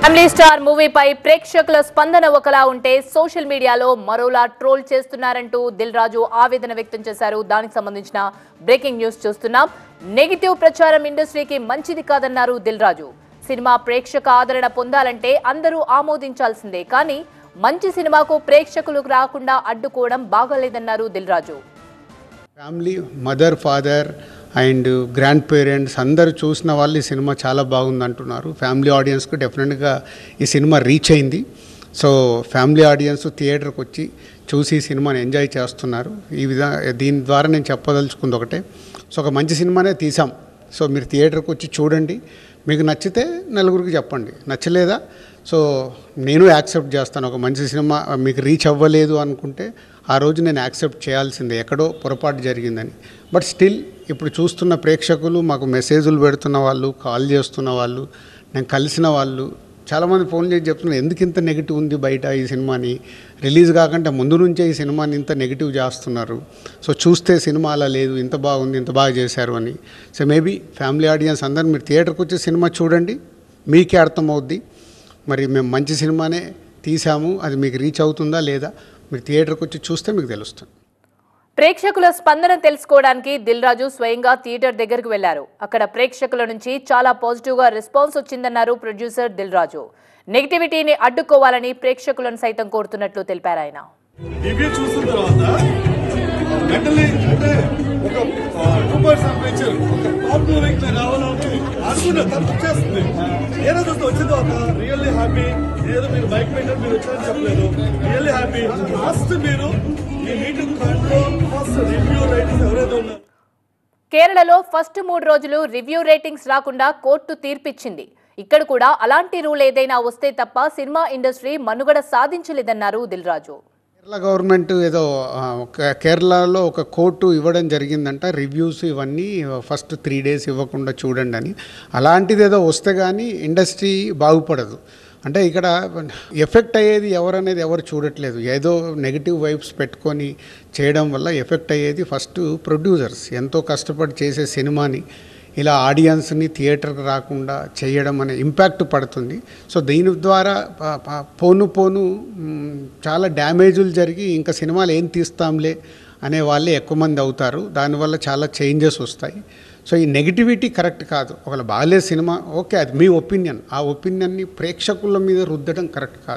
Family star మూవీపై ప్రేక్షకుల స్పందన ఒకలా ఉంటే సోషల్ మీడియాలో మరోలా ట్రోల్ చేస్తున్నారంటూ దిల్ రాజు ఆవేదన వ్యక్తం చేశారు. దానికి సంబంధించిన బ్రేకింగ్ న్యూస్ చూస్తున్నాం. నెగిటివ్ ప్రచారం ఇండస్ట్రీకి మంచిది కాదన్నారు దిల్ రాజు. సినిమా ప్రేక్షక ఆదరణ పొందాలంటే అందరూ ఆమోదించాల్సిందే, కానీ మంచి సినిమాకు ప్రేక్షకులు రాకుండా అడ్డుకోవడం బాగాలేదన్నారు Dil Raju. Family, mother, father and grandparents అందరూ చూసిన వాళ్ళు ఈ సినిమా చాలా బాగుంది అంటున్నారు. ఫ్యామిలీ ఆడియన్స్కు డెఫినెట్గా ఈ సినిమా రీచ్ అయింది. సో ఫ్యామిలీ ఆడియన్స్ థియేటర్కి వచ్చి చూసి ఈ సినిమాని ఎంజాయ్ చేస్తున్నారు. దీని ద్వారా నేను చెప్పదలుచుకుంది ఒకటే, సో ఒక మంచి సినిమానే తీసాం. సో మీరు థియేటర్కి వచ్చి చూడండి, మీకు నచ్చితే నలుగురికి చెప్పండి, నచ్చలేదా సో నేను యాక్సెప్ట్ చేస్తాను. ఒక మంచి సినిమా మీకు రీచ్ అవ్వలేదు అనుకుంటే ఆ రోజు నేను యాక్సెప్ట్ చేయాల్సిందే, ఎక్కడో పొరపాటు జరిగిందని. బట్ స్టిల్ ఇప్పుడు చూస్తున్న ప్రేక్షకులు, మాకు మెసేజ్లు పెడుతున్న వాళ్ళు, కాల్ చేస్తున్న వాళ్ళు, నేను కలిసిన వాళ్ళు చాలామంది ఫోన్ చేసి చెప్తున్నారు, ఎందుకు ఇంత నెగిటివ్ ఉంది బయట ఈ సినిమాని, రిలీజ్ కాకుండా ముందు నుంచే ఈ సినిమాని ఇంత నెగిటివ్ చేస్తున్నారు. సో చూస్తే సినిమా అలా లేదు, ఇంత బాగుంది, ఇంత బాగా చేశారు అని. సో మేబీ ఫ్యామిలీ ఆడియన్స్ అందరూ మీరు థియేటర్కి వచ్చి సినిమా చూడండి, మీకే అర్థమవుద్ది. మరి మేము మంచి సినిమానే తీసాము, అది మీకు రీచ్ అవుతుందా లేదా మీరు థియేటర్కి వచ్చి చూస్తే మీకు తెలుస్తుంది. ప్రేక్షకుల స్పందన తెలుసుకోవడానికి దిల్ రాజు స్వయంగా థియేటర్ దగ్గరకు వెళ్లారు. అక్కడ ప్రేక్షకుల నుంచి చాలా పాజిటివ్ గా రెస్పాన్స్ వచ్చిందన్నారు ప్రొడ్యూసర్ దిల్ రాజు. నెగిటివిటీని అడ్డుకోవాలని ప్రేక్షకులను సైతం కోరుతున్నట్లు తెలిపారు ఆయన. కేరళలో ఫస్ట్ 3 రోజులు రివ్యూ రేటింగ్స్ రాకుండా కోర్టు తీర్పిచ్చింది. ఇక్కడ కూడా అలాంటి రూల్ ఏదైనా వస్తే తప్ప సినిమా ఇండస్ట్రీ మనుగడ సాధించలేదన్నారు దిల్ రాజు. కేరళ గవర్నమెంట్ ఏదో కేరళలో ఒక కోర్టు ఇవ్వడం జరిగిందంట, రివ్యూస్ ఇవన్నీ ఫస్ట్ 3 days ఇవ్వకుండా చూడండి అని. అలాంటిది ఏదో వస్తే కానీ ఇండస్ట్రీ బాగుపడదు. అంటే ఇక్కడ ఎఫెక్ట్ అయ్యేది ఎవరనేది ఎవరు చూడట్లేదు. ఏదో నెగిటివ్ వైబ్స్ పెట్టుకొని చేయడం వల్ల ఎఫెక్ట్ అయ్యేది ఫస్ట్ ప్రొడ్యూసర్స్. ఎంతో కష్టపడి చేసే సినిమాని ఇలా ఆడియన్స్ని థియేటర్కి రాకుండా చేయడం అనే ఇంపాక్ట్ పడుతుంది. సో దీని ద్వారా పోను చాలా డ్యామేజులు జరిగి ఇంకా సినిమాలు ఏం తీస్తాంలే అనే వాళ్ళే ఎక్కువ మంది అవుతారు. దానివల్ల చాలా చేంజెస్ వస్తాయి. సో ఈ నెగిటివిటీ కరెక్ట్ కాదు. ఒకవేళ బాగాలేదు సినిమా, ఓకే, అది మీ ఒపీనియన్. ఆ ఒపీనియన్ని ప్రేక్షకుల మీద రుద్దడం కరెక్ట్ కాదు.